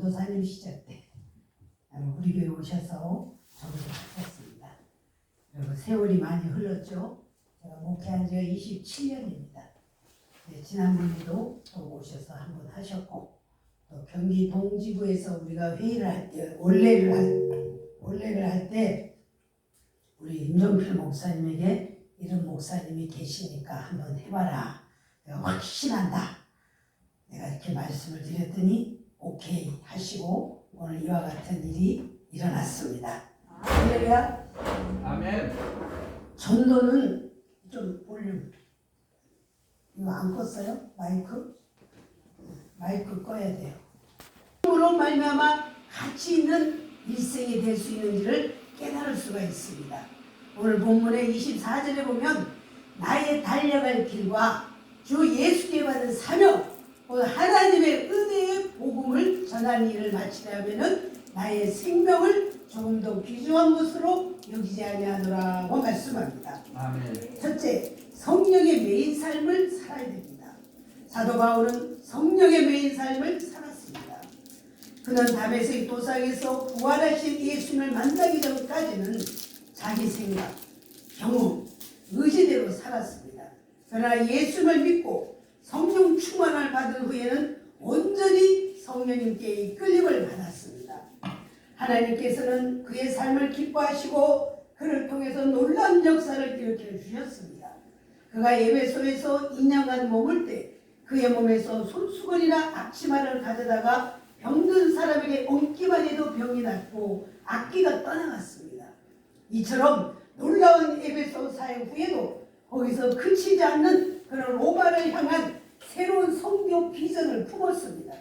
전도사님 시절 때 우리 교회 오셔서 전도하셨습니다. 그리고 세월이 많이 흘렀죠. 제가 목회한 지가 27년입니다. 네, 지난번에도 또 오셔서 한번 하셨고, 또 경기 동지부에서 우리가 회의를 할 때, 올레를 할 때 우리 임종필 목사님에게 이런 목사님이 계시니까 한번 해봐라. 내가 확신한다. 내가 이렇게 말씀을 드렸더니 오케이 하시고 오늘 이와 같은 일이 일어났습니다. 할렐루야. 아멘. 전도는 좀 볼륨. 이거 안 껐어요? 마이크 꺼야 돼요. 으로 말미암아 가치 있는 일생이 될 수 있는지를 깨달을 수가 있습니다. 오늘 본문의 24절에 보면 나의 달려갈 길과 주 예수께 받은 사명, 하나님의 은혜의 복음을 전하는 일을 마치려면 나의 생명을 조금 더 귀중한 것으로 여기지 아니하노라고 말씀합니다. 아멘. 첫째, 성령의 매인 삶을 살아야 됩니다. 사도 바울은 성령의 매인 삶을 살았습니다. 그는 다메섹 도상에서 부활하신 예수님을 만나기 전까지는 자기 생각, 경험, 의지대로 살았습니다. 그러나 예수님을 믿고 성령 충만을 받은 후에는 온전히 성령님께 이끌림을 받았습니다. 하나님께서는 그의 삶을 기뻐하시고 그를 통해서 놀라운 역사를 일으켜 주셨습니다. 그가 에베소에서 2년간 머물 때 그의 몸에서 손수건이나 앞치마를 가져다가 병든 사람에게 얹기만 해도 병이 낫고 악기가 떠나갔습니다. 이처럼 놀라운 에베소 사역 후에도 거기서 그치지 않는 그런 로마를 향한 새로운 선교 비전을 품었습니다.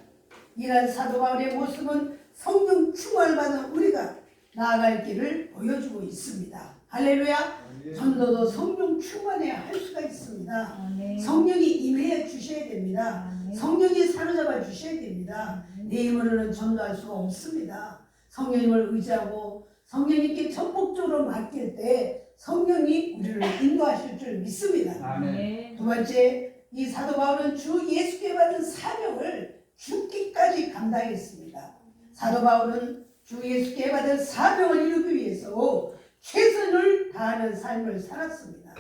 이러한 사도 바울의 모습은 성령 충만을 받은 우리가 나아갈 길을 보여주고 있습니다. 할렐루야. 전도도 성령 충만해야 할 수가 있습니다. 성령이 임해 주셔야 됩니다. 성령이 사로잡아 주셔야 됩니다. 내 힘으로는 전도할 수가 없습니다. 성령님을 의지하고 성령님께 전폭적으로 맡길 때 성령이 우리를 인도하실 줄 믿습니다. 아멘. 두 번째, 이 사도 바울은 주 예수께 받은 사명을 죽기까지 감당했습니다. 사도 바울은 주 예수께 받은 사명을 이루기 위해서 최선을 다하는 삶을 살았습니다.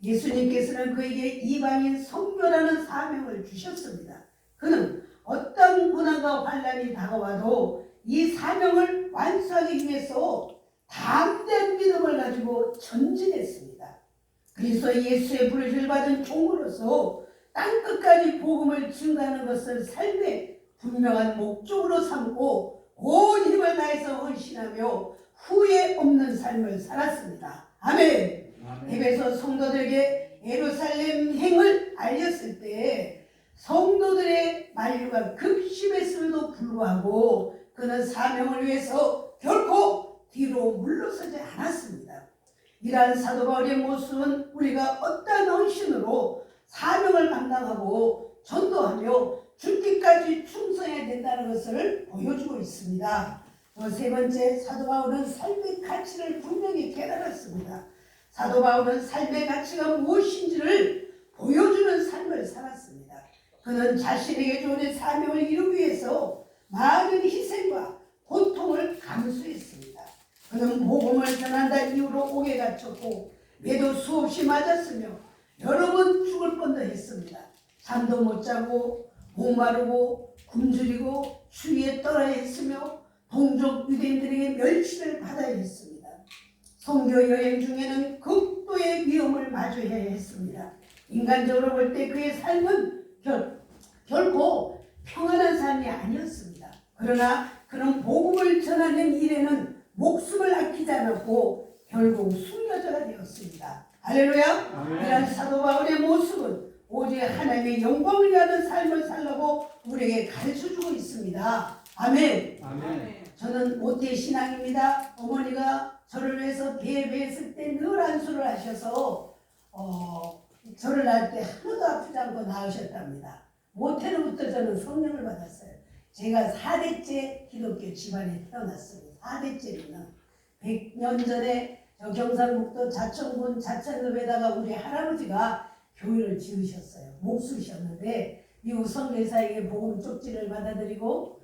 예수님께서는 그에게 이방인 선교라는 사명을 주셨습니다. 그는 어떤 고난과 환난이 다가와도 이 사명을 완수하기 위해서 담대한 믿음을 가지고 전진했습니다. 그리스도 예수의 부르심을 받은 종으로서 땅끝까지 복음을 증가하는 것을 삶의 분명한 목적으로 삼고 온 힘을 다해서 헌신하며 후회 없는 삶을 살았습니다. 아멘. 에베소 성도들에게 예루살렘 행을 알렸을 때 성도들의 만류가 급심했음에도 불구하고 그는 사명을 위해서 결코 뒤로 물러서지 않았습니다. 이러한 사도 바울의 모습은 우리가 어떠한 헌신으로 사명을 감당하고 전도하며 죽기까지 충성해야 된다는 것을 보여주고 있습니다. 세 번째, 사도 바울은 삶의 가치를 분명히 깨달았습니다. 사도 바울은 삶의 가치가 무엇인지를 보여주는 삶을 살았습니다. 그는 자신에게 주어진 사명을 이루기 위해서 많은 희생과 고통을 감수했습니다. 그는 복음을 전한다는 이유로 옥에 갇혔고 매도 수없이 맞았으며 여러 번 죽을 뻔도 했습니다. 잠도 못 자고 목마르고 굶주리고 추위에 떨어야 했으며 동족 유대인들에게 멸시를 받아야 했습니다. 선교 여행 중에는 극도의 위험을 마주해야 했습니다. 인간적으로 볼 때 그의 삶은 결코 평안한 삶이 아니었습니다. 그러나 그는 복음을 전하는 일에는 목숨을 아끼지 않았고 결국 순교자가 되었습니다. 할렐루야. 이런 사도 바울의 모습은 오직 하나님의 영광을 위하는 삶을 살라고 우리에게 가르쳐주고 있습니다. 아멘. 아멘. 저는 모태신앙입니다. 어머니가 저를 위해서 배했을 때 늘 안수를 하셔서 저를 낳을 때 하나도 아프지 않고 낳으셨답니다. 모태로부터 저는 성령을 받았어요. 제가 4대째 기독교 집안에 태어났습니다. 4대째로는 100년 전에 경상북도 자천군 자천읍에다가 우리 할아버지가 교회를 지으셨어요. 목수셨는데 미국 선교사에게 복음 쪽지를 받아들이고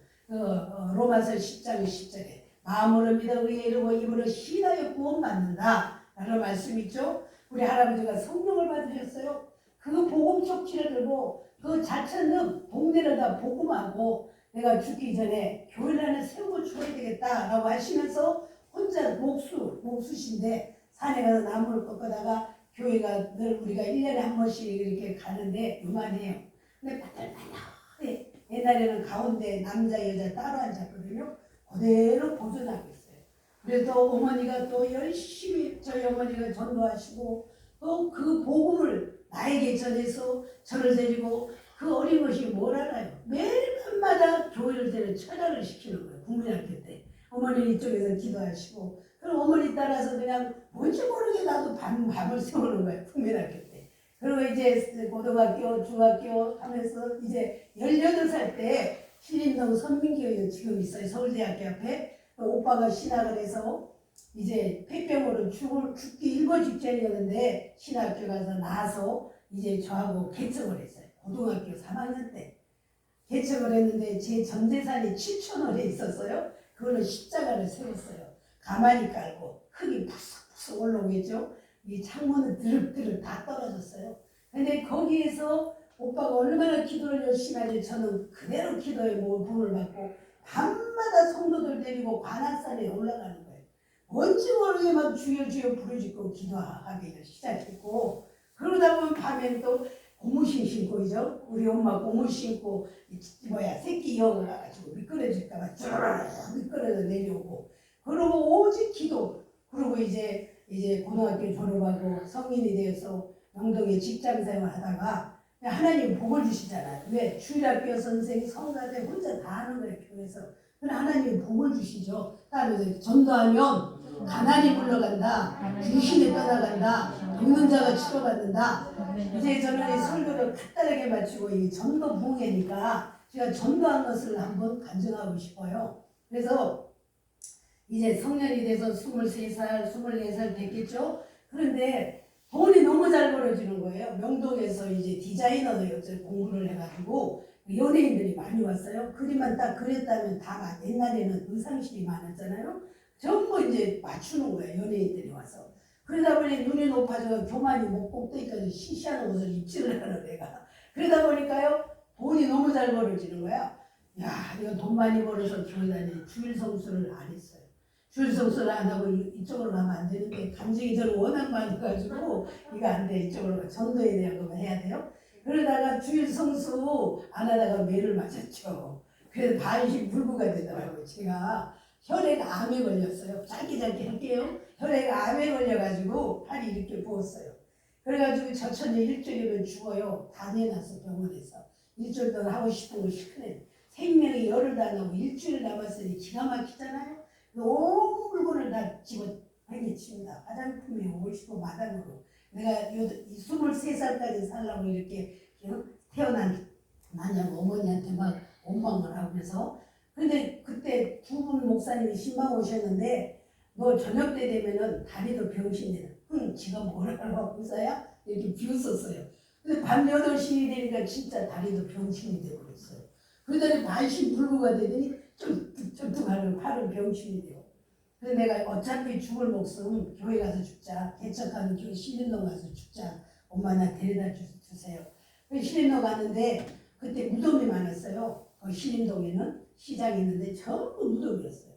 로마서 10장 10절에 마음으로 믿어 의에 이르고 입으로 시인하여 구원받는다 라는 말씀 있죠. 우리 할아버지가 성령을 받으셨어요. 그 복음 쪽지를 들고 그 자천읍 동네를 다 복음하고 내가 죽기 전에 교회를 하나 세우고 죽어야 되겠다라고 하시면서 혼자 목수신데 산에 가서 나무를 꺾어다가 교회가 늘 우리가 1년에 한 번씩 이렇게 가는데 요만해요. 근데 바들바들 옛날에는 가운데 남자 여자 따로 앉았거든요. 그대로 보존하고 있어요. 그래서 어머니가 또 열심히 저희 어머니가 전도하시고 또 그 복음을 나에게 전해서 저를 데리고 그 어린 것이 뭘 알아요. 매일 밤마다 교회를 데려 철야를 시키는 거예요. 국민학교 때. 어머니 이쪽에서 기도하시고 그럼 어머니 따라서 그냥 뭔지 모르게 나도 밤을 세우는 거예요. 국민학교 때. 그리고 이제 고등학교, 중학교 하면서 이제 18살 때 신림동 선민교회 지금 있어요. 서울대학교 앞에. 오빠가 신학을 해서 이제 폐병으로 죽기 일보 직전이었는데 신학교 가서 나와서 이제 저하고 개척을 했어요. 고등학교 3학년 때. 개척을 했는데 제 전 재산이 7,000원에 있었어요. 그거는 십자가를 세웠어요. 가만히 깔고 흙이 푹푹 올라오겠죠. 이 창문은 드륵드륵 다 떨어졌어요. 근데 거기에서 오빠가 얼마나 기도를 열심히 하는지 저는 그대로 기도에 본을 받고 밤마다 성도들 데리고 관악산에 올라가는 거예요. 뭔지 모르게 막 주여 주여 부르짖고 기도하기 시작했고 그러다 보면 밤에는 또 고무신 신고 이죠. 우리 엄마 고무 신고 새끼 이어가가지고 미끄러질까봐 쭈르르 미끄러져 내려오고 그러고 오직 기도. 그리고 이제 고등학교 졸업하고 성인이 되어서 영동에 직장생활 하다가 하나님 복을 주시잖아요. 왜? 주일학교 선생, 성가대 혼자 다 하는 거예요. 교회에서. 그럼 하나님 복을 주시죠. 다음에 전도하면 가난이 물러간다. 귀신이 떠나간다. 병든 자가 치료받는다. 이제 저는 이 설교를 간단하게 마치고 이 전도 부흥회니까 제가 전도한 것을 한번 간증하고 싶어요. 그래서 이제 성년이 돼서 23살, 24살 됐겠죠. 그런데 돈이 너무 잘 벌어지는 거예요. 명동에서 이제 디자이너로 공부를 해가지고 연예인들이 많이 왔어요. 그림만 딱 그렸다면 다 옛날에는 의상실이 많았잖아요. 전부 이제 맞추는 거예요. 연예인들이 와서. 그러다 보니 눈이 높아져 교만이 목 꼭대기까지 시시한 옷을 입지를 않아 내가. 그러다 보니까요. 돈이 너무 잘 벌어지는 거야. 야, 내가 돈 많이 벌어서 교회 다니 주일 성수를 안 했어요. 주일 성수를 안 하고 이쪽으로 가면 안 되는데 감정이 저는 워낙 많아가지고 이거 안 돼. 이쪽으로 가. 전도에 대한 것만 해야 돼요. 그러다가 주일 성수 안 하다가 매를 맞았죠. 그래서 반씩 불구가 되더라고요. 제가 혈액암에 걸렸어요. 짧게 할게요. 혈액암에 걸려가지고 팔이 이렇게 부었어요. 그래가지고 저천에 일주일이면 죽어요. 다 내놨어 병원에서. 일주일 동안 하고 싶은 거 시큰해. 생명이 열흘 다 나고 일주일 남았으니 기가 막히잖아요. 온 물건을 다 집어 당겨칩니다. 화장품에 옷이고 마당으로. 내가 23살까지 살라고 이렇게 태어난 마냥 어머니한테 막 원망을 하고 그래서 근데 그때 두 분 목사님이 신방 오셨는데 너 저녁 때 되면은 다리도 병신이다. 지가 뭐라고 의사야? 이렇게 비웃었어요. 근데 밤 8시 되니까 진짜 다리도 병신이 되고 그랬어요. 그러더니 반신 불구가 되더니 쫀득쫀득하는 팔은 병신이 되고. 그래서 내가 어차피 죽을 목숨 교회 가서 죽자. 개척하는 교회 신림동 가서 죽자. 엄마 나 데려다 주세요. 그래서 신림동 갔는데 그때 무덤이 많았어요. 신림동에는 시장이 있는데 전부 무덤이었어요.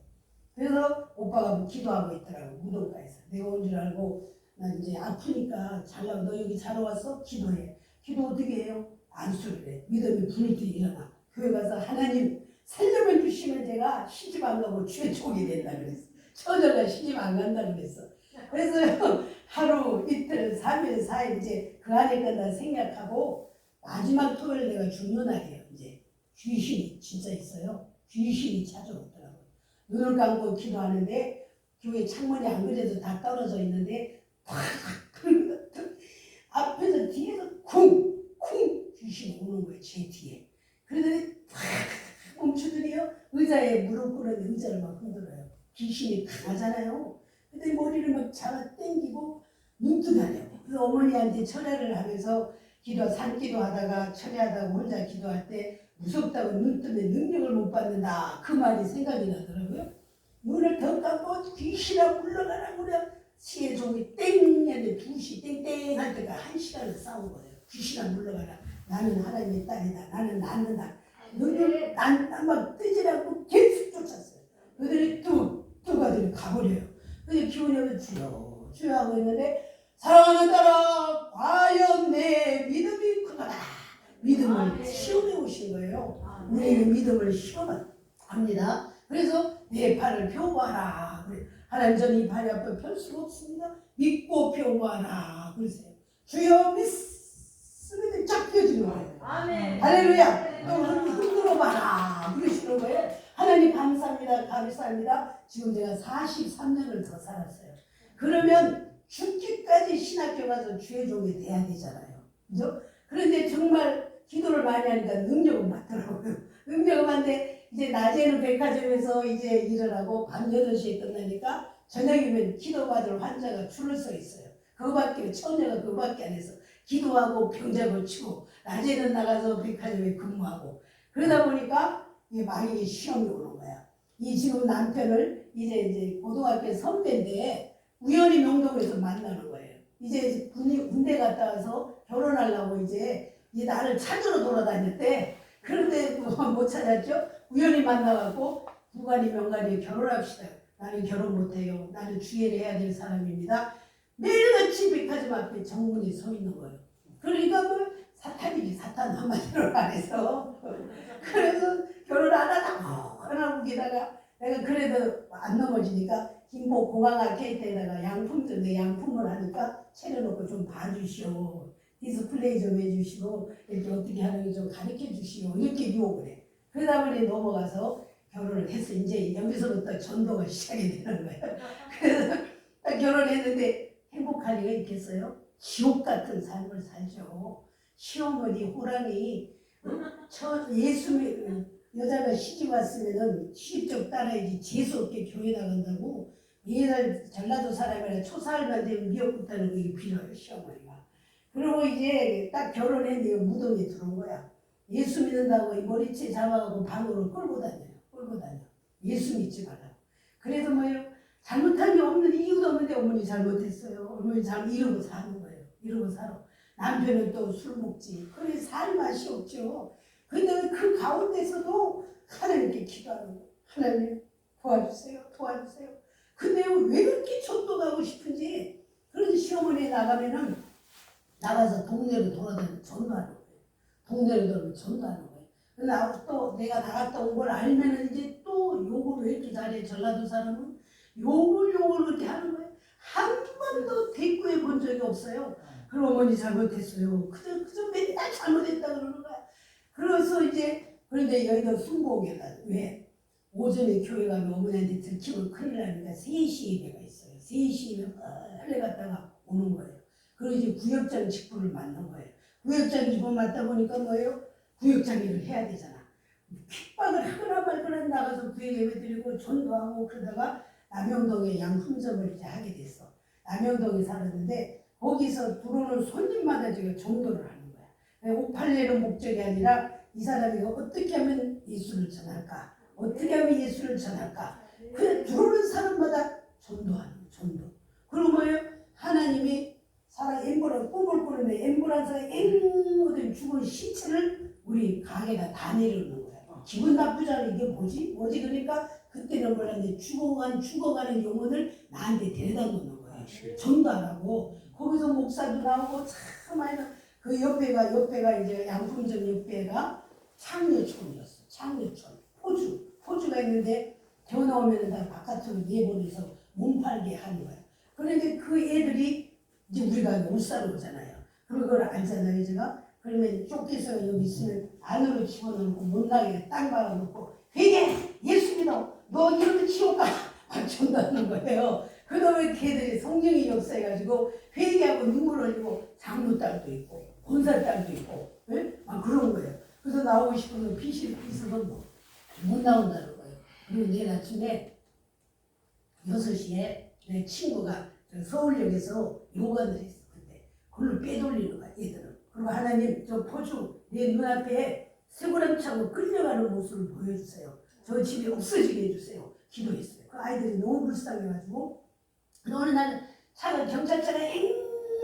그래서 오빠가 뭐 기도하고 있더라고 무덤가에서. 내가 온 줄 알고 나 이제 아프니까 잘라고 너 여기 자러 왔어? 기도해. 기도 어떻게 해요? 안수를 해. 믿음이 부를 때 일어나. 교회 가서 하나님 살려면 주시면 제가 시집 안 가고 죄촉이 된다 그랬어. 처녀가 시집 안 간다 그랬어. 그래서 하루 이틀 3일 4일 이제 그 안에 끝나 생략하고 마지막 토요일 내가 죽는 날이에요. 이제 귀신이 진짜 있어요. 귀신이 찾아오더라고요. 눈을 감고 기도하는데 교회 창문이 안 그래도 다 떨어져 있는데 팍 앞에서 뒤에서 쿵쿵 귀신이 오는 거예요. 제 뒤에. 그러더니 팍 멈추더니요. 의자에 무릎 꿇었는데 의자를 막 흔들어요. 귀신이 강하잖아요. 근데 머리를 막 잡아 당기고 눈뜨가려고. 그래서 어머니한테 철회를 하면서 산기도 하다가 철회하다가 혼자 기도할 때 무섭다고 눈 뜨면 능력을 못 받는다. 그 말이 생각이 나더라고요. 눈을 더 감고 귀신아 물러가라 그래. 시의 종이 땡 했는데 2시 땡땡 할 때가 1시간을 싸운 거예요. 귀신아 물러가라. 나는 하나님의 딸이다. 나는 낳는다. 눈을 막 뜨지 않고 계속 쫓았어요. 그들이 뚝 아들이 가버려요. 근데 기운이 오면 주여 주여 하고 있는데 사랑하는 딸아 과연 내 믿음이 크구나. 믿음을 시험해 오신 거예요. 우리에게 믿음을 시험합니다. 그래서 내 팔을 펴고하라. 하나님 저는 이 팔이 앞에 펼 수가 없습니다. 믿고 펴고하라. 그러세요. 주여 믿으면 쫙 펴지는 거예요. 아멘. 할렐루야. 또 흔들어 봐라. 그러시는 거예요. 하나님 감사합니다. 감사합니다. 지금 제가 43년을 더 살았어요. 그러면 죽기까지 신학교 가서 주의 종이 돼야 되잖아요. 그죠? 그런데 정말 기도를 많이 하니까 능력은 많더라고요. 능력은 많은데 이제 낮에는 백화점에서 이제 일을 하고 밤 8시에 끝나니까 저녁이면 기도받을 환자가 줄을 서 있어요. 그거밖에 처녀가 그거밖에 안 해서 기도하고 병자 고치고 낮에는 나가서 백화점에 근무하고 그러다 보니까 이게 많이 시험이 오는 거야. 이 지금 남편을 이제 고등학교 선배인데 우연히 명동에서 만나는 거예요. 이제 군대 갔다 와서 결혼하려고 이제 나를 찾으러 돌아다녔대. 그런데 못 찾았죠. 우연히 만나갖고 부관이 명관이 결혼합시다. 나는 결혼 못해요. 나는 주례를 해야 될 사람입니다. 매일같이 백화점 앞에 정문에 서 있는 거예요. 그러니까 뭐 사탄이지 사탄 한마디로 말해서 그래서 결혼 안 하고 거기다가 내가 그래도 안 넘어지니까 김포 공항 아케이드에다가 내 양품을 하니까 차려놓고 좀 봐주시오. 디스플레이 좀 해주시고 이렇게 어떻게 하는지 좀 가르쳐 주시오. 이렇게 유혹을 해. 그러다 보니 넘어가서 결혼을 해서 이제 여기서부터 전도가 시작이 되는 거예요. 그래서 딱 결혼했는데 행복할 리가 있겠어요? 지옥 같은 삶을 살죠. 시어머니 호랑이 예수 여자가 시집 왔으면은 시집적 따라야지 재수없게 교회 나간다고 얘를 전라도 사람이라 초사할만 되면 미역국 따는 게 필요해요. 시어머니가. 그리고 이제 딱 결혼했는데 무덤에 들어온 거야. 예수 믿는다고 머리채 잡아가고 방으로 끌고 다녀요. 예수 믿지 말라고. 그래서 뭐예요? 잘못한 게 없는 이유도 없는데 어머니 잘못했어요. 어머니 이러고 사는 거예요. 이러고 살아. 남편은 또 술 먹지. 그래 살 맛이 없죠. 근데 그 가운데서도 하나님께 기도하는 거예요. 하나님 도와주세요. 근데 왜 그렇게 전도가고 싶은지. 그래서 시어머니 나가면은 나가서 동네로 돌아다니면 전도하는 거예요. 동네로 돌아다니면 전도하는 거예요. 근데 또 내가 나갔다 온 걸 알면은 이제 또 욕을 왜 이렇게 잘해 전라도 사람은 욕을 그렇게 하는 거예요. 한 번도 대꾸해 본 적이 없어요. 그럼 어머니 잘못했어요. 그저 맨날 잘못했다 그러는 거야. 그래서 이제 그런데 여기가 순복이다. 왜? 오전에 교회 가면 어머니한테 들키면 큰일 나니까 3시 예배가 있어요. 3시면 빨리 갔다가 오는 거예요. 그리고 이제 구역장 직분을 맡는 거예요. 구역장 직분 맡다 보니까 뭐예요? 구역장 일을 해야 되잖아. 핍박을 하거나 말거나 나가서 구역 예배 드리고 전도하고 그러다가 남영동에 양품점을 이제 하게 됐어. 남영동에 살았는데 거기서 들어오는 손님마다 제가 전도를 하는 거야. 옷 팔리는 목적이 아니라 이 사람이 어떻게 하면 예수를 전할까? 어떻게 하면 예수를 전할까? 그 들어오는 사람마다 전도하는 거예요. 전도. 그리고 뭐예요? 하나님이 사람 엠보라 꿈을 꾸는데 엠보라는 사람이 앵무든 죽은 시체를 우리 가게가 다 내려오는 거야. 기분 나쁘잖아. 이게 뭐지? 그러니까 그때는 몰랐는데 죽어가는 영혼을 나한테 데려다 놓는 거야. 전도하라고. 거기서 목사도 나오고 참 많이 그 옆에가 이제 양품점 옆에가 창녀촌이었어. 창녀촌. 포주가 있는데 전화오면은 다 바깥으로 내보내서 몸팔게 하는 거야. 그런데 그 애들이 이제 우리가 옷 사러 오잖아요. 그럼 그걸 알잖아요, 제가. 그러면 쫓겨서 여기 있으면 안으로 집어넣고 못나게 땅 박아놓고 회개! 예수 믿어! 너 이러면 지옥 가! 막 전도하는 거예요. 그다음에 걔들이 성령이 역사해가지고 회개하고 눈물 흘리고 장로 딸도 있고 본사 딸도 있고 막 그런 거예요. 그래서 나오고 싶어서 빛이 있어서 못 나온다는 거예요. 그리고 내일 아침에 6시에 내 친구가 서울역에서 요가를 했어. 그때 그걸로 빼돌리는 거야, 얘들은. 그리고 하나님 저 포주 내 눈앞에 쇠고랑 차고 끌려가는 모습을 보여주세요. 저 집이 없어지게 해주세요. 기도했어요. 그 아이들이 너무 불쌍해가지고 어느 날 차가 경찰차가 엥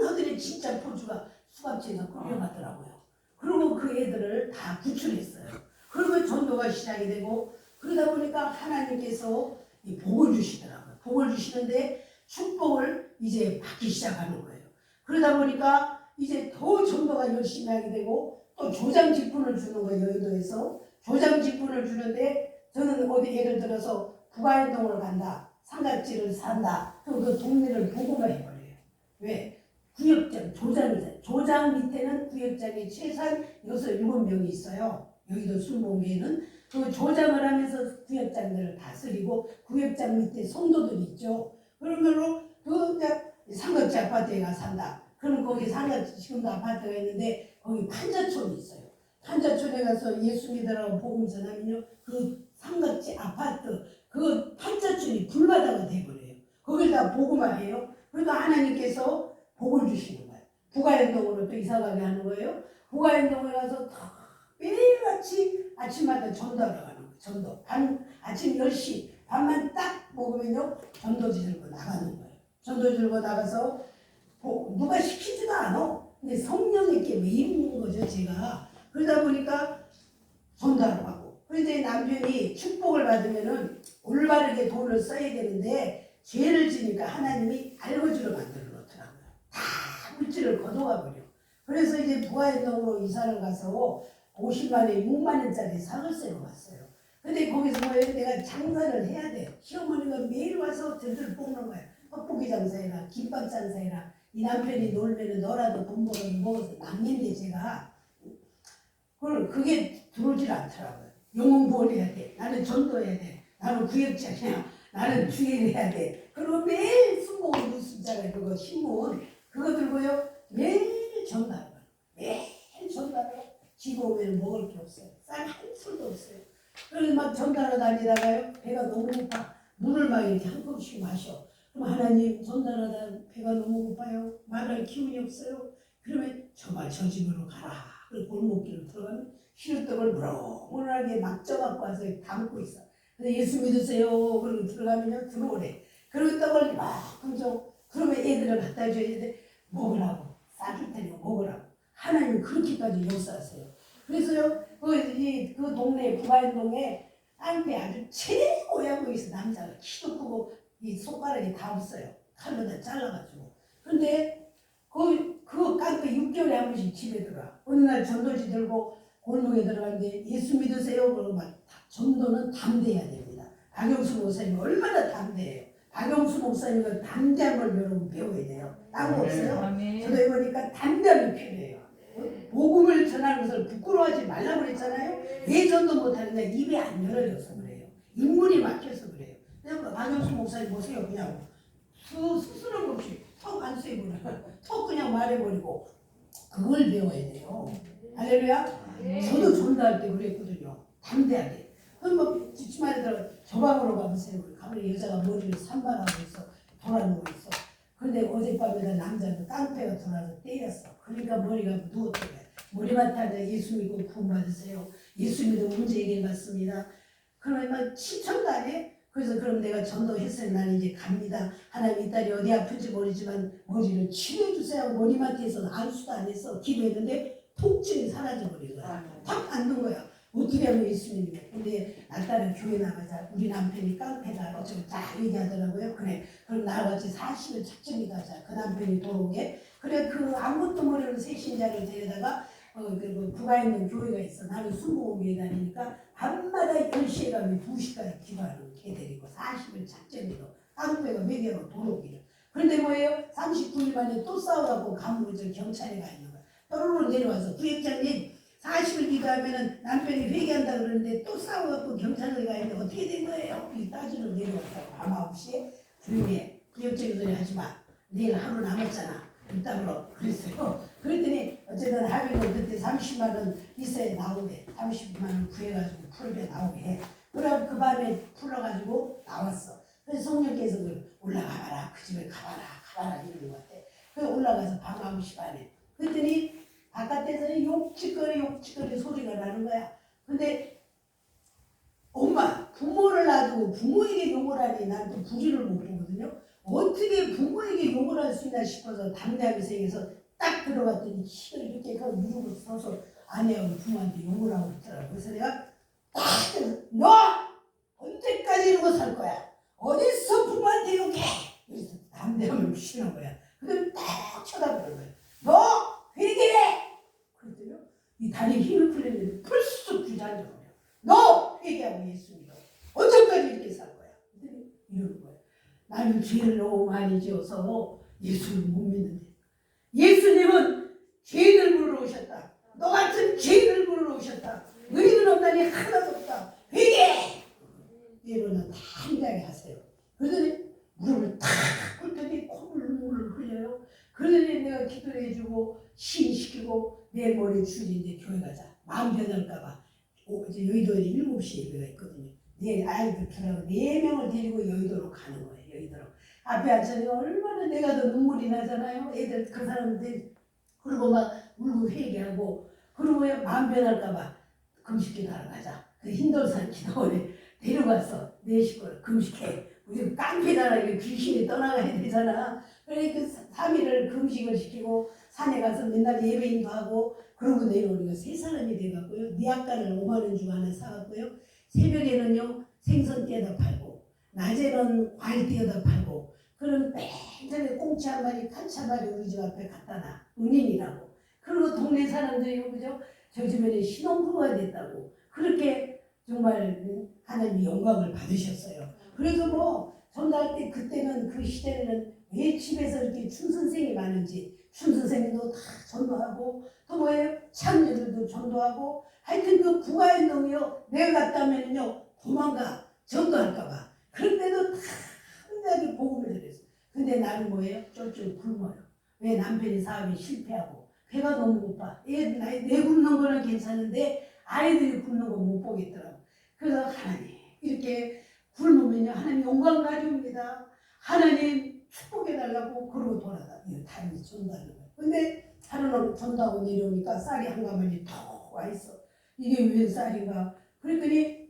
하더니 진짜 포주가 수갑채에서 끌려가더라고요. 그리고 그 애들을 다 구출했어요. 그러면 전도가 시작이 되고 그러다 보니까 하나님께서 이 복을 주시더라고요. 복을 주시는데 축복을 이제 받기 시작하는 거예요. 그러다 보니까 이제 더 전도가 열심히 하게 되고 또 조장 직분을 주는 거예요. 여의도에서 조장 직분을 주는데 저는 어디 예를 들어서 부가운동을 간다. 상갓집을 산다. 그럼 그 동네를 보고만 해버려요. 왜? 구역장, 조장이잖아요. 조장 밑에는 구역장이 최소한 6, 7명이 있어요. 여의도 순복음교회는 그 조장을 하면서 구역장들을 다스리고 구역장 밑에 성도들이 있죠. 그러므로 그 상갓집 아파트에 가 산다. 그럼 거기 상갓집 지금도 아파트가 있는데 거기 판자촌이 있어요. 판자촌에 가서 예수 믿으라고 복음 전하면요. 그 상갓집 아파트 그 판자촌이 불바다가 돼버려요. 거기다 복음화 해요. 그러니까 하나님께서 복을 주시는 거예요. 부가연동으로 또 이사가게 하는 거예요. 부가연동에 가서 매일같이 아침마다 전도하러 가는 거예요. 전도. 아침 10시 밥만 딱 먹으면요. 전도 들고 나가는 거예요. 전도 들고 나가서 누가 시키지도 않아. 근데 성령님께 매이는 거죠. 제가. 그러다 보니까 전도하러 가고. 그런데 남편이 축복을 받으면은 올바르게 돈을 써야 되는데 죄를 지니까 하나님이 알거지로 만들어 놓더라고요. 다 물질을 걷어가 버려. 그래서 이제 부하연동으로 이사를 가서 50만에 6만원짜리 사글세로 갔어요. 근데 거기서 뭐예요? 내가 장사를 해야 돼. 시어머니가 매일 와서 들들 볶는 거야. 떡볶이 장사해라, 김밥 장사해라. 이 남편이 놀면은 너라도 돈 벌어서 먹어서 남는데 제가 그게 들어오질 않더라고요. 영혼 구원해야 돼. 나는 전도해야 돼. 나는 구역장이야. 나는 주의를 해야 돼. 그리고 매일 순복음 뉴스 있잖아요. 그거 신문. 그거 들고요. 매일 전달하고. 매일 전달하고. 집에 오면 먹을 게 없어요. 쌀 한 풀도 없어요. 그래서 막 전달하러 다니다가요. 배가 너무 고파. 물을 막 이렇게 한 컵씩 마셔. 그럼 하나님 전달하다 배가 너무 고파요. 말할 기운이 없어요. 그러면 정말 저 집으로 가라. 그 골목길로 들어가면 시루떡을 무럭무럭하게 막 쪄갖고 와서 담고 있어. 그래서 예수 믿으세요. 그러고 들어가면요. 들어오래. 그리고 떡을 막 얹어. 그러면 애들을 갖다 줘야 되는데 먹으라고. 싸줄 테니까 먹으라고. 하나님 그렇게까지 역사하세요. 그래서요. 그 동네 부가연동에 깡패 아주 최고야 보이서 남자가 키도 크고 이 손가락이 다 없어요. 칼로 다 잘라가지고. 근데 그 깡패 6개월에 한 번씩 집에 들어와. 어느 날 전도지 들고 골목에 들어가는데 예수 믿으세요? 그러고 막 전도는 담대해야 됩니다. 박영수 목사님 얼마나 담대해요. 박영수 목사님은 담대한 걸 여러분 배워야 돼요. 따고 없어요. 저도 해보니까 담대함이 필요해요. 복음을 전하는 것을 부끄러워하지 말라고 그랬잖아요. 왜 전도 못하는데 입이 안 열어져서 그래요. 인물이 막혀서 그래요. 박영수 목사님 보세요. 그냥 스스럼 없이 턱 안 쐬고 턱 그냥 말해버리고 그걸 배워야 돼요. 할렐루야. 저도 전도할 때 그랬거든요. 담대하게. 그럼 뭐 주말에 들어 저 방으로 가보세요. 가면 여자가 머리를 산발하고 있어. 돌아누워 있어. 근데 어젯밤에 남자는 깡패가 돌아서 때렸어. 그러니까 머리가 누웠대요. 머리맡에 예수 믿고 구원 받으세요. 예수 믿어 문제 해결받습니다. 그러면 시청도 안 해? 그래서 그럼 내가 전도했어요. 나는 이제 갑니다. 하나님 이 딸이 어디 아픈지 모르지만 머리를 치료해 주세요. 머리맡에서 안수도 안 해서 기도했는데 통증이 사라져버린 거야. 탁 앉는 거야. 어떻게 하면 예수 믿냐. 근데 나 딸은 교회 나가자. 우리 남편이 깡패다. 어쩌고 딱 얘기하더라고요. 그래. 그럼 나랑 같이 40일 작정이 가자. 그 남편이 돌아오게. 그래 그 아무것도 모르는 새신자를 데려다가 그리고 부가에 있는 교회가 있어. 나는 순복음교회 다니니까 밤마다 10시에 가면 2시까지 기도하는 개 데리고 40일 작정으로 깡패가 매겨로 돌아오기를. 그런데 뭐예요? 39일 만에 또 싸우라고 간부저 경찰에 가 있는 거야. 또르르 내려와서 구역장님 40일 기도하면은 남편이 회개한다 그러는데 또 싸워갖고 경찰에 가 있는데 어떻게 된 거예요? 따지러 내려왔다고 밤 9시에 조용히 해. 구역적인 소리 하지 마. 내일 하루 남았잖아. 일단으로 그랬어요. 그랬더니 어쨌든 합의는 그때 30만 원 있어야 나오게 30만 원 구해가지고 풀게 나오게 해. 그래 그 밤에 풀어가지고 나왔어. 그래서 성령께서 올라가봐라. 그 집에 가봐라 이러는 것 같아. 그래서 올라가서 밤 9시 반에 그랬더니 바깥에서 욕짓거리 소리가 나는 거야. 근데 엄마, 부모를 놔두고 부모에게 욕을 하니 난 또 부지를 못 보거든요. 어떻게 부모에게 욕을 할 수 있나 싶어서 담대하게 생겨서 딱 들어갔더니 키가 이렇게 그 무릎을 서서 아내하고 부모한테 욕을 하고 있더라고요. 그래서 내가 딱 너 언제까지 이러고 살 거야? 어디서 부모한테 욕해? 그래서 담대함을 주시는 거야. 그럼 딱 쳐다보는 거야. 너 회개해! 그랬더니 이 다리에 힘을 풀렸는데 불쑥 주저앉아 버려. 너 회개하고 예수 믿어. 언제까지 이렇게 살 거야? 이러는 거야. 나는 죄를 너무 많이 지어서 예수를 못 믿는데 예수님은 죄를 물러 오셨다. 너 같은 죄를 물러 오셨다. 의인은 없다니 하나도 없다. 회개! 이러는 담대하게 하세요. 그러더니 무릎을 탁 꿇더니 콧물을 흘려요. 그러더니 내가 기도를 해주고 시인시키고 내일 모레 주일인데 교회 가자. 마음 변할까봐 이제 여의도에 7시에 예배가 있거든요. 내일 아이들 둘하고 4명을 데리고 여의도로 가는 거예요. 여의도로. 앞에 앉혀서 얼마나 내가 더 눈물이 나잖아요. 애들 그 사람들 그리고 막 울고 회개하고 그리고 마음 변할까봐 금식기도 하러 가자. 그 흰돌산 기도원에 데려가서 4식구를 금식해. 우리 깡패잖아. 귀신이 떠나가야 되잖아. 그러니까 3일을 금식을 시키고 산에 가서 맨날 예배인도 하고 그러고 내려오니까 3사람이 돼갖고요. 니아까를 5만 원 주고 하나 사갖고요. 새벽에는요 생선 떼어다 팔고 낮에는 과일 떼어다 팔고 그런 맨날 꽁치 한 마리 칸치 한 마리 우리 집 앞에 갖다 놔. 은인이라고. 그리고 동네 사람들이 그죠? 저 주변에 신혼부부가 됐다고 그렇게 정말 하나님이 영광을 받으셨어요. 그래서 뭐 전도할 때 그때는 그 시대에는 왜 집에서 이렇게 춘선생이 많은지 춘선생도 다 전도하고 또 뭐예요? 참녀들도 전도하고 하여튼 그 부가행동이요 내가 갔다면요 도망가 전도할까봐 그런데도 다 혼자게 복음을 전했어. 근데 나는 뭐예요? 쫄쫄 굶어요. 왜 남편이 사업이 실패하고 배가 너무 고파. 내 굶는 거는 괜찮은데 아이들이 굶는 거 못 보겠더라고. 그래서 하나님 이렇게 굶으면요 하나님 영광 가져옵니다. 하나님 축복해달라고 그러고 돌아다녀요. 다니면서 전도하는 거예요. 근데 하루는 전도하고 내려오니까 쌀이 한 가마니 턱 와 있어. 이게 왜 쌀인가? 그랬더니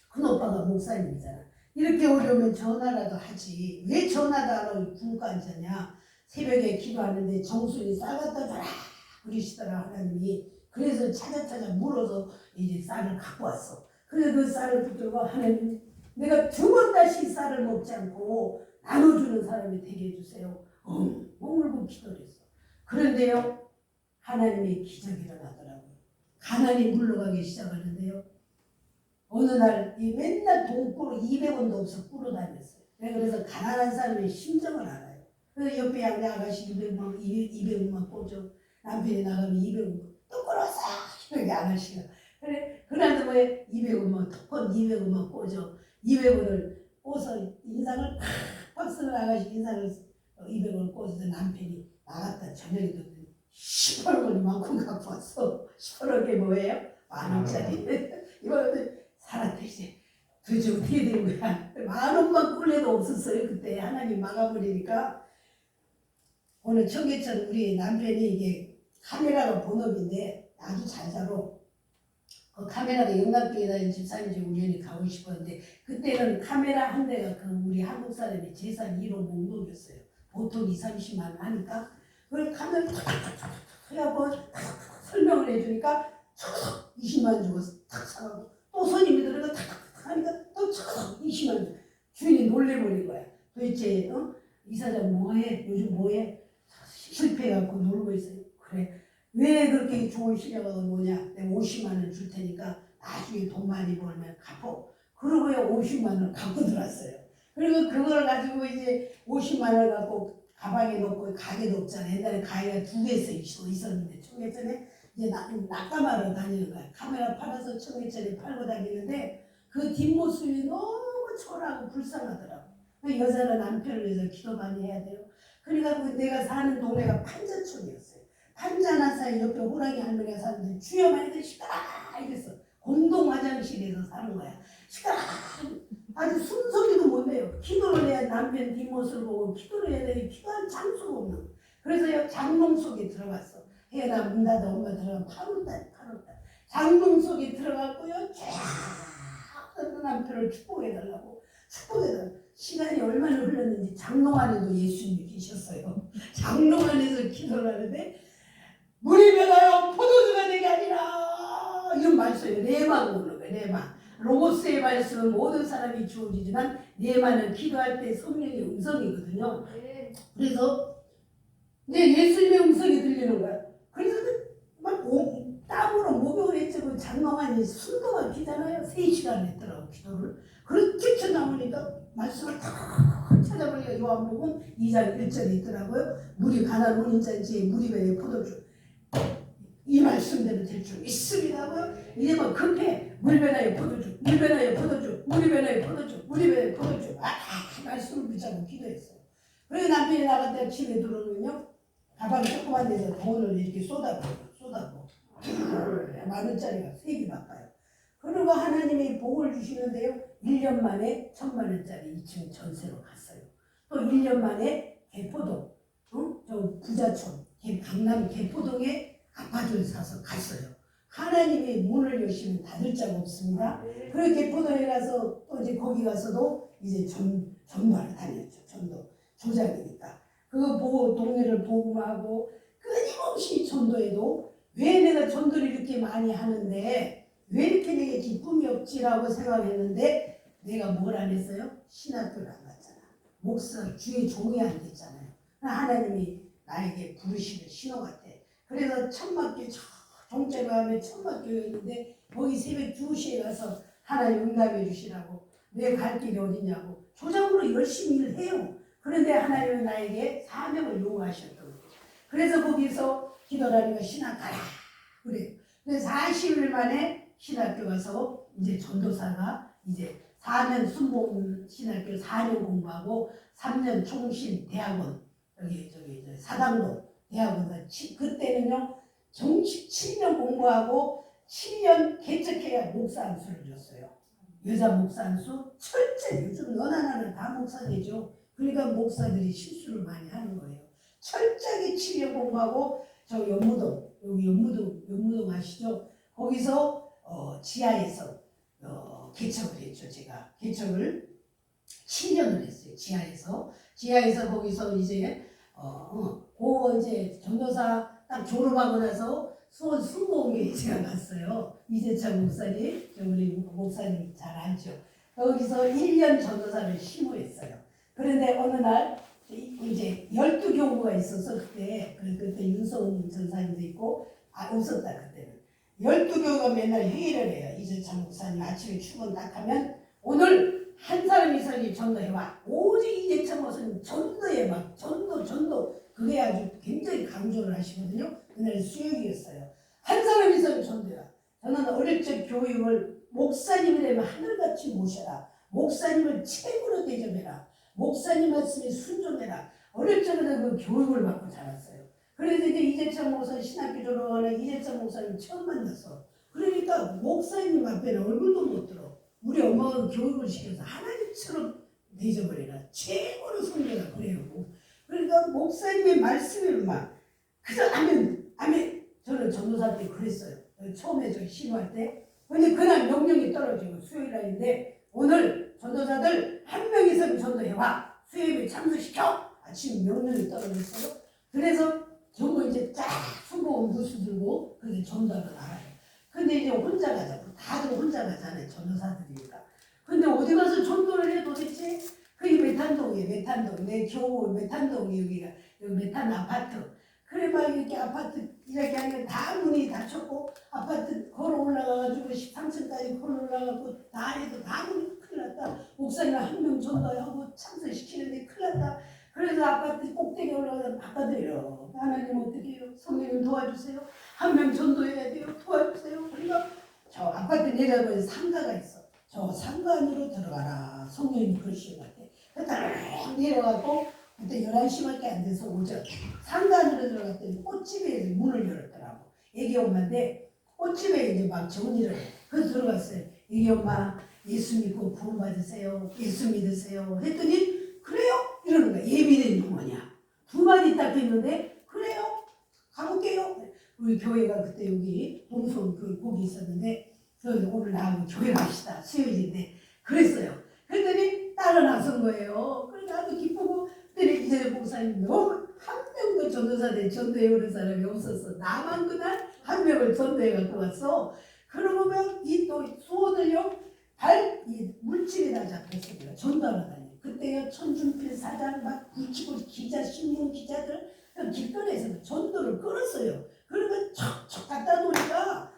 큰 오빠가 목사님이잖아. 이렇게 어려우면 전화라도 하지. 왜 전화도 안 하고 굶고 앉았냐? 새벽에 기도하는데 정순이 쌀 갖다 줘라 그러시더라 하나님이. 그래서 찾아 물어서 이제 쌀을 갖고 왔어. 그래서 그 쌀을 붙들고 하나님 내가 2번 다시 쌀을 먹지 않고 나눠주는 사람이 되게 해주세요. 엉울고 기도를 했어. 그런데요 하나님의 기적이 일어나더라고요. 가난이 물러가기 시작하는데요. 어느 날 맨날 돈 꾸러 200원도 없어 꾸러 다녔어요. 내가 그래서 가난한 사람의 심정을 알아요. 그래서 옆에 양대 아가씨 200원만 꽂아. 남편이 나가면 200원 또 끌었어. 이렇게 아가씨가. 그래 그날도 뭐 200원만 턱건 200원만 꽂아. 200원을 꽂아서 인상을 팍 쓰는 아가씨 인상을 200원을 꽂아서 남편이 나갔다 저녁에 뒀더니 18원이 만큼 갖고 왔어. 18원이 뭐예요? 10,000원짜리. 이거는 살았대 이제. 도대체 어떻게 된 거야? 10,000원만 꿀래도 없었어요. 그때 하나님 막아버리니까. 오늘 청계천 우리 남편이 이게 카메라가 본업인데 아주 잘 살아. 그 카메라가 영락교회 다니는 집사님 집 우연히 가고 싶었는데 그때는 카메라 한 대가 그 우리 한국 사람이 재산 1호 목록이었어요. 보통 2,30만 원 하니까 그걸 카메라 탁탁탁탁 해갖고 설명을 해주니까 20만 원 주고 탁 사가고 또 손님이 들어가 탁탁탁 하니까 또 20만 원 주고 주인이 놀래버린 거야. 도대체 이사장 뭐해? 요즘 뭐해? 실패해갖고 놀고 있어요. 그래. 왜 그렇게 좋은 실력을 뭐냐? 내가 50만 원 줄 테니까 나중에 돈 많이 벌면 갚어. 그러고요 50만 원 갖고 들어왔어요. 그리고 그걸 가지고 이제 50만 원 갖고 가방에 넣고 가게도 없잖아. 옛날에 가게가 2개 있었는데 청계천에 이제 낙감하러 다니는 거야. 카메라 팔아서 청계천에 팔고 다니는데 그 뒷모습이 너무 초라하고 불쌍하더라고. 그 여자는 남편을 위해서 기도 많이 해야 돼요. 그러니까 내가 사는 동네가 판자촌이었어요. 판자나사의 옆에 호랑이 할머니가 사는데 주여만 해도 시끄라 이랬어. 공동 화장실에서 사는 거야. 시끄라 아주 숨소리도 못 내요. 기도를 해야 남편 뒷모습을 보고 기도를 해야 되는데 기도할 장소가 없는 거야. 그래서 장롱 속에 들어갔어. 해나 문 닫아 엄마 들어가면 8월달 장롱 속에 들어갔고요. 쫙 남편을 축복해달라고. 시간이 얼마나 흘렀는지 장롱 안에도 예수님이 계셨어요. 장롱 안에서 기도를 하는데 물이 변하여 포도주가 되게 아니라 이런 말씀이에요. 레마가 오는 거예요. 레마. 로고스의 말씀은 모든 사람이 주어지지만 레마는 기도할 때 성령의 음성이거든요. 그래서 이제 예수님의 음성이 들리는 거야. 그래서 막 땀으로 목욕을 했지만 장롱 안에 숨도 막히잖아요. 3시간 했더라고 기도를. 그렇게 쳐나오니까 말씀을 다 찾아보니까 요한복음 2장 1절에 있더라고요. 물이 가난 혼인잔치에 물이 배에 포도주. 이 말씀대로 될 줄 믿습니다고요. 이제 막 급해. 물 변화에 포도주, 물 변화에 포도주, 물이 변화에 포도주, 물이 변화에 포도주. 말씀을 붙잡고 기도했어요. 그래서 남편이 나갈 때 집에 들어오면요. 가방 조그만 데서 돈을 이렇게 쏟아부어요. 만 원짜리가 3개 바빠요. 그리고 하나님이 복을 주시는데요. 1년 만에 1,000만 원짜리 2층 전세로 갔어요. 또 1년 만에 개포동, 저 부자촌, 강남 개포동에 아파트를 사서 갔어요. 하나님이 문을 여시면 닫을 자가 없습니다. 그리고 개포동에 가서 또 이제 거기 가서도 이제 전도를 다녔죠. 전도 조작이니까. 그거 보고 동네를 복음하고 끊임없이 전도해도 왜 내가 전도를 이렇게 많이 하는데 왜 이렇게 내게 기쁨이 없지라고 생각했는데 내가 뭘 안 했어요? 신학교를 안 갔잖아. 목사 주의 종이 안 됐잖아요. 하나님이 나에게 부르시는 신호 같아. 그래서 천막교 종점하면 천막교였는데 거기 새벽 2시에 가서 하나님 응답해 주시라고 내 갈 길이 어디냐고 조장으로 열심히 일해요. 그런데 하나님은 나에게 사명을 요구하셨던 거예요. 그래서 거기서 기도하니까 신학 가라 그래요. 그래서 40일 만에 신학교 가서 이제 전도사가 이제 4년 순복 신학교 4년 공부하고 3년 총신 대학원 여기 사당도 대학원 그때는요 정식 7년 공부하고 7년 개척해야 목사 안수를 줬어요. 여자 목사 안수 철저히 요즘 너나 나나 다 목사 되죠. 그러니까 목사들이 실수를 많이 하는 거예요. 철저하게 7년 공부하고 저 연무동 여기 연무동 아시죠? 거기서 지하에서 개척을 했죠. 제가 개척을 7년을 했어요. 지하에서 거기서 이제 이제 전도사 딱 졸업하고 나서 수원 순복에 제가 갔어요. 이재창 목사님, 우리 목사님 잘 알죠. 거기서 1년 전도사를 심호했어요. 그런데 어느 날 이제 12교구가 있어서 그때 윤성 전사님도 있고 없었다 그때는. 12교구가 맨날 회의를 해요. 이재창 목사님 아침에 출근 딱 하면 오늘 한 사람이 전도해와. 오직 이재창 목사님 전도해 막 전도 그게 아주 굉장히 강조를 하시거든요. 그날 수요일이었어요. 한 사람이 전도해와. 저는 어릴 적 교육을 목사님이 되면 하늘같이 모셔라. 목사님을 최고로 대접해라. 목사님 말씀에 순종해라. 어릴 적에는 그 교육을 받고 자랐어요. 그래서 이제 이재창 목사 신학교 졸업하는 이재창 목사님 처음 만났어. 그러니까 목사님 앞에는 얼굴도 못 들어. 우리 엄마가 교육을 시켜서 하나님처럼 대접을 해라. 최고로 섬겨라 그래요. 그러니까 목사님의 말씀을 막 그저 아멘. 저는 전도사 때 그랬어요. 처음에 저 신고할 때. 근데 그날 명령이 떨어지고 수요일 날인데 오늘 전도사들 한 명이서 전도해와. 수요일에 참석시켜. 아침 명령이 떨어졌어요. 그래서 전부 이제 쫙 순복음 무수 들고 그래서 전도를 나가요. 근데 이제 혼자 가자고. 다들 혼자 가잖아요. 전도사들이니까. 근데 어디 가서 전도를 해 도대체? 그게 메탄동이에요. 메탄동. 내 교우 메탄동이 여기가 여기 메탄 아파트. 그래 막 이렇게 아파트 이렇게 하니까 다 문이 닫혔고 아파트 걸어 올라가가지고 13층까지 걸어 올라가고 다 해도 다 문이 큰일 났다. 목사님 한 명 전도하고 참석시키는데 큰일 났다. 그래서 아파트 꼭대기 올라가서 바꿔드려요. 하나님 어떻게 해요? 성령님 도와주세요. 한 명 전도해야 돼요. 도와주세요. 그러니까 저 아파트 내려가면 상가가 있어. 저 상가 안으로 들어가라. 성령님 그러시는 것 같아. 그딱 내려가고 그때 11시밖에 안 돼서 오전 상가 안으로 들어갔더니 꽃집에 문을 열었더라고. 애기 엄마인데 꽃집에 이제 막 정리를 해. 그래서 들어갔어요. 애기 엄마 예수 믿고 구원 받으세요. 예수 믿으세요. 했더니 그래요? 이러는 거야. 예비된 부모냐. 두 마디 딱 했는데 그래요? 가볼게요. 우리 교회가 그때 여기 동성 그 곡이 있었는데 그래서 오늘 나하고 교회 갑시다 수요일인데 그랬어요. 그랬더니 따라 나선 거예요. 그래서 나도 기쁘고 그랬더니 이제 목사님 너무 한 명도 전도사대 전도해 오는 사람이 없었어. 나만 그날 한 명을 전도해 갖고 왔어. 그러면 이 또 수원을요 이 물질에다 잡혔어요. 내가 전도하러 다녀. 그때요 천준필 사장 막 부치고 기자 신문 기자들 길거리에서 전도를 끌었어요. 그러면 척척 갖다 놓으니까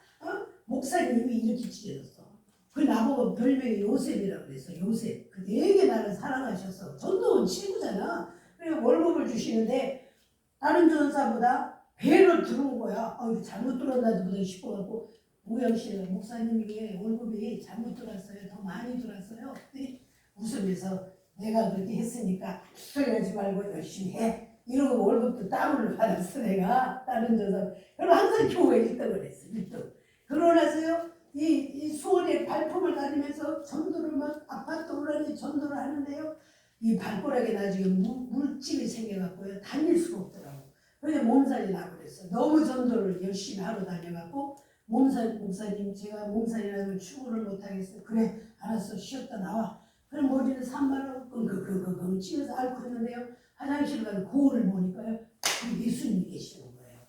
목사님이 이렇게 찢어졌어. 그 나보고 별명이 요셉이라고 그랬어. 요셉. 그 되게 나를 사랑하셔서 전도원 친구잖아. 그래 월급을 주시는데 다른 전사보다 배를 들어온 거야. 이거 잘못 들어왔나 보다 싶어갖고 우영 씨가 목사님 이게 월급이 잘못 들어왔어요. 더 많이 들어왔어요. 그때 웃으면서 내가 그렇게 했으니까 소리하지 말고 열심히 해. 이러고 월급도 따로를 받았어 내가. 다른 전사. 그럼 항상 교회에 1등을 했어. 1등. 그러고 나서요. 이 수원에 발품을 다니면서 전도를 막 아파트 오라니 전도를 하는데요. 이 발가락에 나중에 물집이 생겨갖고요. 다닐 수가 없더라고. 그래서 몸살이 나고 그랬어. 너무 전도를 열심히 하러 다녀갖고 목사님 제가 몸살이라도 출근을 못하겠어요. 그래 알았어 쉬었다 나와. 그럼 머리를 산발로 끙끙끙끙 찌어서 앓고 있는데요. 화장실 가서 거울을 보니까요. 예수님이 계시는 거예요.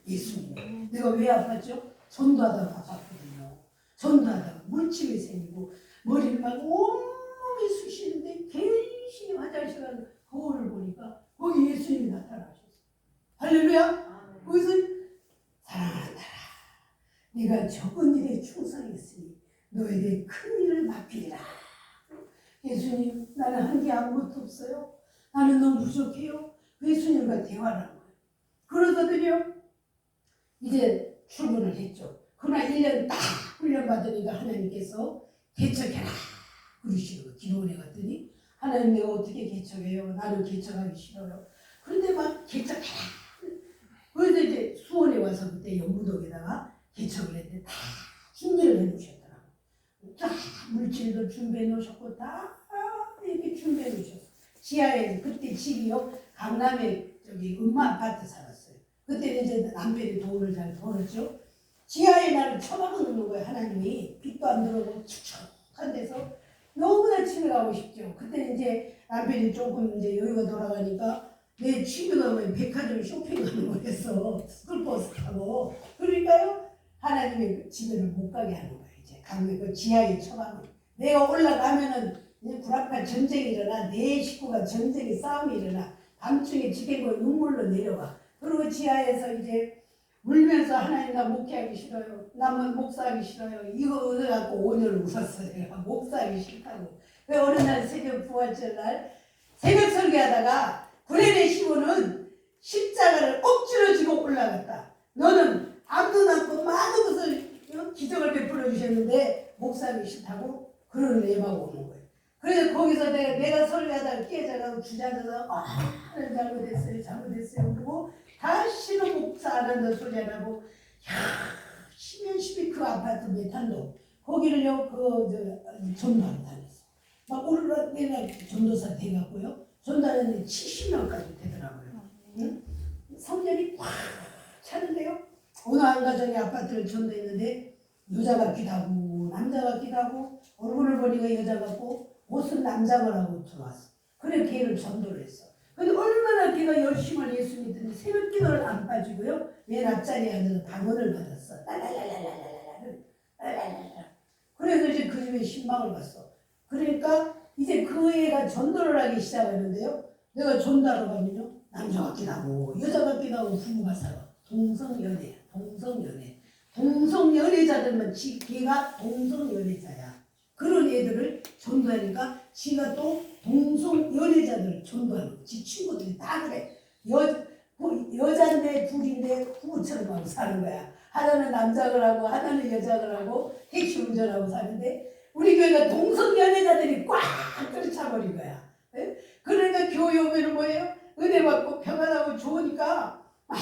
예수님. 내가 왜 아팠죠? 전도하다가 아팠거든요. 전도하다가 물집이 생기고 머리를 막 온몸이 쑤시는데 괜히 화장실 가서 거울을 보니까 거기 예수님이 나타나셨어요. 할렐루야. 거기서 사랑하는 나라 네가 적은 일에 충성했으니 너에게 큰 일을 맡기리라. 예수님 나는 한 게 아무것도 없어요. 나는 너무 부족해요. 예수님과 대화를 한 거예요. 그러더니요 이제 출근을 했죠. 그러나 1년 딱 훈련 받으니까 하나님께서 개척해라 그러시는 거예요. 기도원에 갔더니 하나님 내가 어떻게 개척해요? 나는 개척하기 싫어요. 그런데 막 개척해라. 그래서 이제 수원에 와서 그때 연무동에다가 개척을 했는데 다 준비를 해놓으셨더라고요. 다 물질도 준비해 놓으셨고 다 이렇게 준비해 놓으셨어요. 지하에 그때 집이요 강남에 저기 음마 아파트 살았어요. 그때는 이제 남편이 돈을 잘 벌었죠. 지하에 나를 처박아 놓는 거예요. 하나님이 빛도 안 들어오고 축축한 데서 너무나 집에 가고 싶죠. 그때는 이제 남편이 조금 이제 여유가 돌아가니까 내 취미가 뭐 백화점 쇼핑하는 거였어. 스쿨버스 타고. 그러니까요 하나님이 집에를 못 가게 하는 거예요. 이제 강남 그 지하에 처박아. 내가 올라가면은 불합한 전쟁이 일어나. 내 식구가 전쟁이 싸움이 일어나. 밤중에 지게고 눈물로 내려와. 그리고 지하에서 이제 울면서 하나님 나 목회하기 싫어요. 나만 목사하기 싫어요. 이거 얻어갖고 5년을 웃었어요. 내가 목사하기 싫다고. 그 어느 날 새벽 부활절 날 새벽 설교하다가 구레네 시몬은 십자가를 억지로 지고 올라갔다. 너는 아무도 낳고 많은 것을 기적을 베풀어 주셨는데 목사하기 싫다고 그런 예마가 오는 거예요. 그래서 거기서 내가 설교하다가 깨져가고 주저앉아서 잘못했어요 그러고 다시는 목사 안 한다 소리 안 하고 열심히 그 아파트 메탄동 거기를요 전도하러 다녔어. 막 오르락내리락 전도사 돼갖고요. 전도하는데 70명까지 되더라고요. 응? 성전이 꽉 차는데요. 어느 한 가정의 아파트를 전도했는데 여자 같기도 하고 남자 같기도 하고 얼굴을 보니까 여자 같고 옷은 남자 거라고 들어왔어. 그래 걔를 전도를 했어. 근데 얼마나 걔가 열심히 예수 믿더니 새벽 기도를 안 빠지고요. 맨 앞자리에 앉아서 방언을 받았어. 그래서 이제 그 집에 신방을 갔어. 그러니까 이제 그 애가 전도를 하기 시작하는데요. 내가 전도하러 가면요. 남자 같기도 하고 여자 같기도 하고 부부가 살아. 동성연애. 동성연애자들만 걔가 동성연애자야. 그런 애들을 전도하니까 지가 또 동성연애자들을 전도하는 거야. 지 친구들이 다 그래. 여자인데 둘인데 부부처럼 하고 사는 거야. 하나는 남작을 하고 하나는 여작을 하고 택시 운전하고 사는데 우리 교회가 동성연애자들이 꽉 끓여차버린 거야. 네? 그러니까 교회 오면은 뭐예요? 은혜 받고 평안하고 좋으니까 막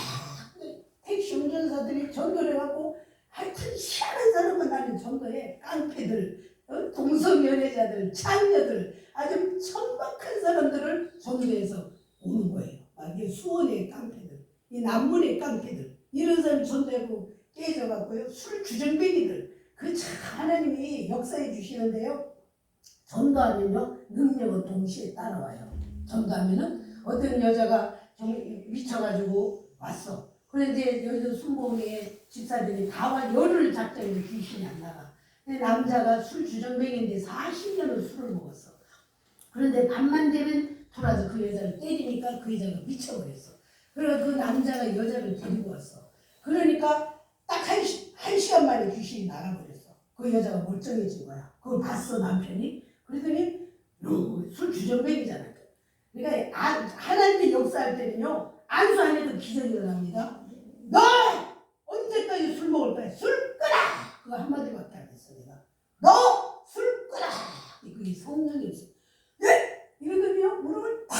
택시 운전사들이 전도를 해갖고 하여튼 희한한 사람은 나는 전도해. 깡패들 동성연애자들, 창녀들, 아주 천박한 사람들을 전도해서 오는 거예요. 이 수원의 깡패들, 이 남문의 깡패들, 이런 사람이 전도하고 깨져갖고요. 술 주정뱅이들 그 참 하나님이 역사해 주시는데요. 전도하면요 능력은 동시에 따라와요. 전도하면은 어떤 여자가 좀 미쳐가지고 왔어. 그런데 여자 순복음에 집사들이 다와 열흘 작정해서 귀신이 안 나가. 근데 남자가 술 주정뱅이인데 40년을 술을 먹었어. 그런데 밤만 되면 돌아서 그 여자를 때리니까 그 여자가 미쳐버렸어. 그래서 그 남자가 여자를 데리고 왔어. 그러니까 딱 한 시간 만에 귀신이 나가버렸어. 그 여자가 멀쩡해진 거야. 그걸 봤어 남편이. 그랬더니 술 주정뱅이잖아. 그러니까 하나님의 역사할 때는요 안수 안 해도 기적이 일어납니다. 너 언제까지 술 먹을 거야? 술 끄라! 그거 한마디밖에 안 했어 내가. 너 술 끄라! 그게 성령이 없어. 네? 이러더니요 무릎을 탁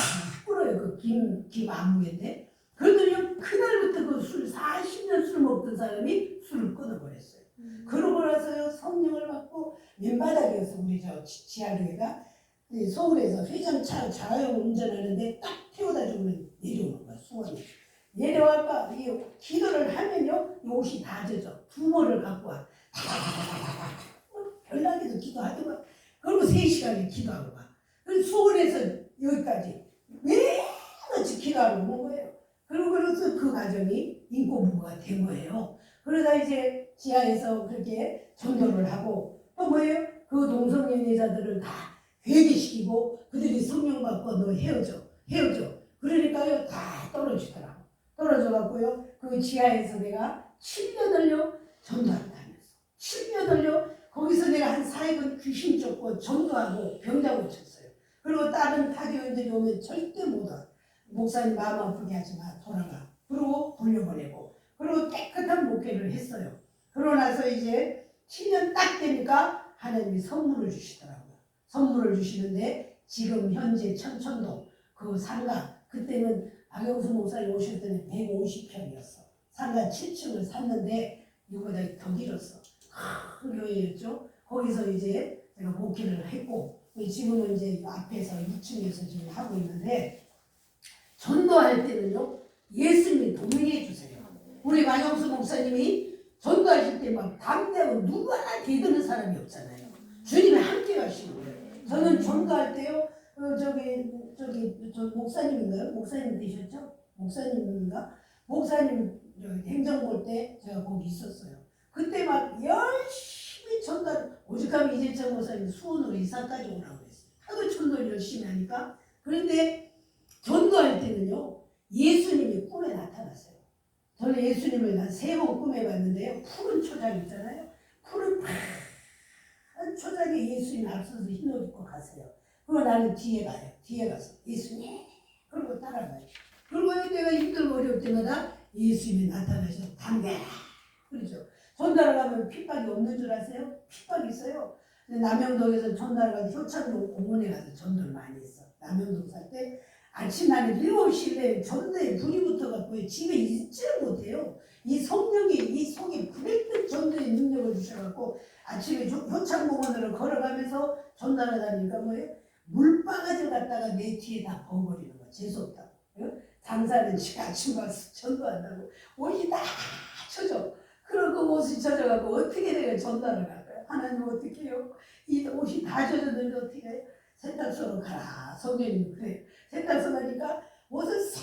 꿇어요. 그 김 안무인데. 그러더니요 그날부터 그 술 40년 술 먹던 사람이 술을 끊어버렸어요. 그러고 나서요 성령을 받고 맨바닥이었어. 우리 저 지하교회가 서울에서 회전차 자가용 운전하는데 딱 태워다 주면 내려오는 거야. 수원에 내려와가 이 기도를 하면요 옷이 다 젖어. 부모를 갖고 와. 별나게도 기도하더만. 그리고 3시간을 기도하고 가. 그래서 수원에서 여기까지 매일같이 기도하러 오는 거예요. 그래서 그 과정이 인고부부가 된 거예요. 그러다 이제 지하에서 그렇게 전도를 하고 또 뭐예요? 그 동성연애자들을 다 회개시키고 그들이 성령 받고 너 헤어져. 그러니까요 다 떨어지더라고. 떨어져갖고요 그 지하에서 내가 7년을요 전도한다면서 7년을요 거기서 내가 한 4일은 귀신 쫓고 전도하고 병자 고쳤어요. 그리고 다른 파교인들이 오면 절대 못 와. 목사님 마음 아프게 하지 마. 돌아가. 그리고 돌려보내고 그리고 깨끗한 목회를 했어요. 그러고 나서 이제 7년 딱 되니까 하나님이 선물을 주시더라고요. 선물을 주시는데 지금 현재 천천동 그 상가 그때는 박영수 목사님 오실 때는 150평이었어. 상가 7층을 샀는데 이거보다 더 길었어. 큰 교회였죠. 거기서 이제 제가 목회를 했고 지금은 이제 앞에서 2층에서 지금 하고 있는데 전도할 때는요 예수님이 동행해 주세요. 우리 박영수 목사님이 전도하실 때 막 담대하고 누구 하나 대드는 사람이 없잖아요. 주님이 함께 가시는 거예요. 저는 전도할 때요 저 목사님인가요? 목사님 되셨죠? 목사님인가? 목사님 행정 볼 때 제가 거기 있었어요. 그때 막 열심히 전달 오죽하면 이재철 목사님 수원으로 이사까지 오라고 그랬어요. 하도 전도를 열심히 하니까. 그런데 전도할 때는요 예수님이 꿈에 나타났어요. 저는 예수님을 한 3번 꿈에 봤는데요 푸른 초장 있잖아요. 푸른 파란 초장에 예수님이 앞서서 흰 옷 입고 가세요. 그리고 나는 뒤에 가요. 뒤에 가서 예수님 그리고 따라가요. 그리고 내가 힘들고 어려울 때마다 예수님이 나타나셔서 담배 그러죠. 전달을 가면 핍박이 없는 줄 아세요? 핍박이 있어요. 남영동에서 전달을 가서 효창동 공원에 가서 전도를 많이 했어. 남영동 살 때 아침 나는 7시에 전도에 불이 붙어갖고 집에 있지를 못해요. 이 성령이 이 속에 불에 뜬 전도의 능력을 주셔갖고 아침에 효창공원으로 걸어가면서 전달을 하니까 뭐예요? 물바가지 갖다가 내 뒤에 다 버거리는 거야. 재수없다고. 장사는 아침 와서 전도한다고 옷이 다 젖어. 그러고 옷이 젖어갖고 어떻게 내가 전달을 할까요? 하나님 어떻게 해요? 이 옷이 다 젖었는데 어떻게 해요? 세탁소로 가라. 성령님 그래. 세탁소 가니까 옷을 싹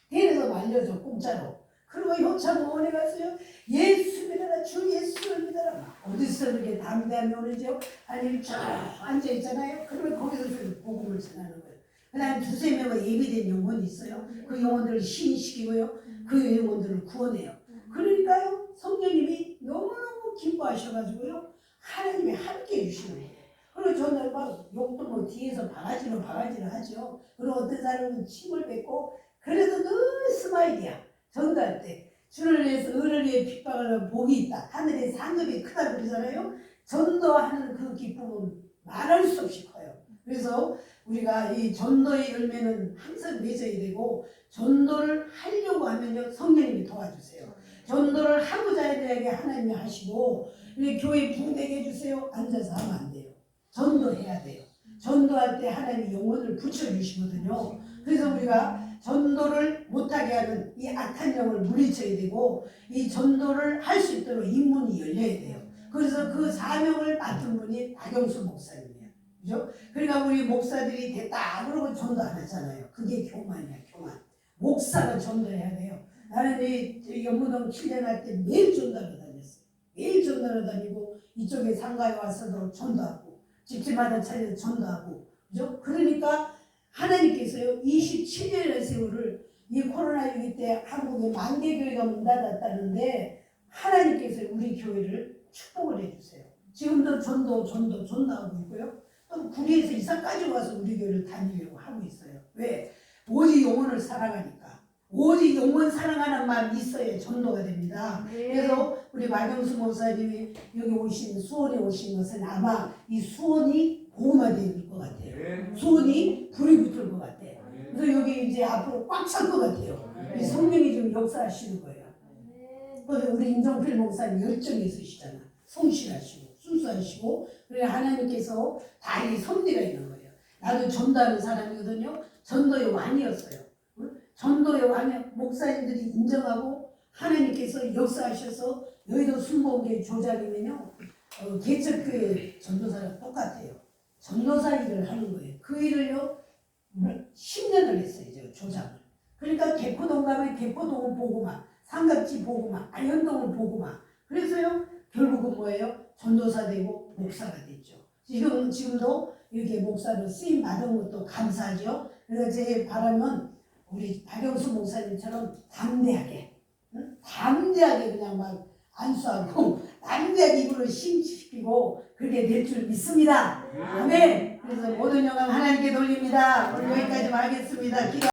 데려서 말려줘 공짜로. 그리고 효창공원에 갔어요. 예수 믿어라. 주 예수를 믿어라. 어디서 이렇게 담대함이 오는지요? 아니 쫙 앉아있잖아요. 그러면 거기서 복음을 전하는 거예요. 그 다음 2-3명의 예비된 영혼이 있어요. 그 영혼들을 신시키고요. 그 영혼들을 구원해요. 그러니까요 성령님이 너무너무 기뻐하셔가지고요 하나님이 함께 해주시는 거예요. 그리고 저는 막 욕도 뭐 뒤에서 바가지로 하죠. 그리고 어떤 사람은 침을 뱉고 그래도 늘 스마일이야. 전도할 때 주를 위해서 의를 위해 핍박을 하면 복이 있다. 하늘의 상급이 크다 그러잖아요. 전도하는 그 기쁨은 말할 수 없이 커요. 그래서 우리가 이 전도의 열매는 항상 맺어야 되고 전도를 하려고 하면요 성령님이 도와주세요. 전도를 하고자 해야 하나님이 하시고 우리 교회 부흥되게 해주세요. 앉아서 하면 안 돼요. 전도해야 돼요. 전도할 때 하나님이 영혼을 붙여주시거든요. 그래서 우리가 전도를 못하게 하는 이 악한 영을 물리쳐야 되고 이 전도를 할 수 있도록 입문이 열려야 돼요. 그래서 그 사명을 맡은 분이 박영수 목사님이에요. 그죠? 그러니까 우리 목사들이 됐다 그러고 전도 안 하잖아요. 그게 교만이야, 교만. 목사가 전도해야 돼요. 나는 이 연무동 7년 할 때 매일 전도하러 다녔어요. 매일 전도하러 다니고 이쪽에 상가에 와서도 전도하고 집집마다 찾아서 전도하고 그죠? 그러니까 하나님께서요 27년의 세월을 이 코로나19 때 한국에 만개 교회가 문 닫았다는데 하나님께서 우리 교회를 축복을 해주세요. 지금도 전도하고 있고요. 또 구리에서 이사까지 와서 우리 교회를 다니려고 하고 있어요. 왜? 오직 영혼을 사랑하니까. 오직 영혼 사랑하는 마음이 있어야 전도가 됩니다. 그래서 우리 박영수 목사님이 여기 오신 수원에 오신 것은 아마 이 수원이 복음화될 것 같아요. 수원이 불이 붙을 것 같아요. 그래서 여기 이제 앞으로 꽉 찰 것 같아요. 이 성령이 좀 역사하시는 거예요. 그래서 우리 임종필 목사님 열정이 있으시잖아. 성실하시고 순수하시고 그래 하나님께서 다 이 섭리가 있는 거예요. 나도 전도하는 사람이거든요. 전도의 왕이었어요. 전도의 왕이 목사님들이 인정하고 하나님께서 역사하셔서 여의도 순복음교회 조장이면요 개척교회 전도사랑 똑같아요. 전도사 일을 하는 거예요. 그 일을요 10년을 했어요. 저 조장을. 그러니까 개포동 가면 개포동을 보고만 삼각지 보고만 안현동을 보고만 그래서요 결국은 뭐예요? 전도사 되고 목사가 됐죠. 지금도 이렇게 목사로 쓰임 받은 것도 감사하죠. 그래서 제 바람은 우리 박영수 목사님처럼 담대하게 담대하게 그냥 막 안수하고 담대하게 이분을 심시키고 그렇게 될 줄 믿습니다. 아멘. 그래서 모든 영광 하나님께 돌립니다. 오늘 여기까지 말겠습니다.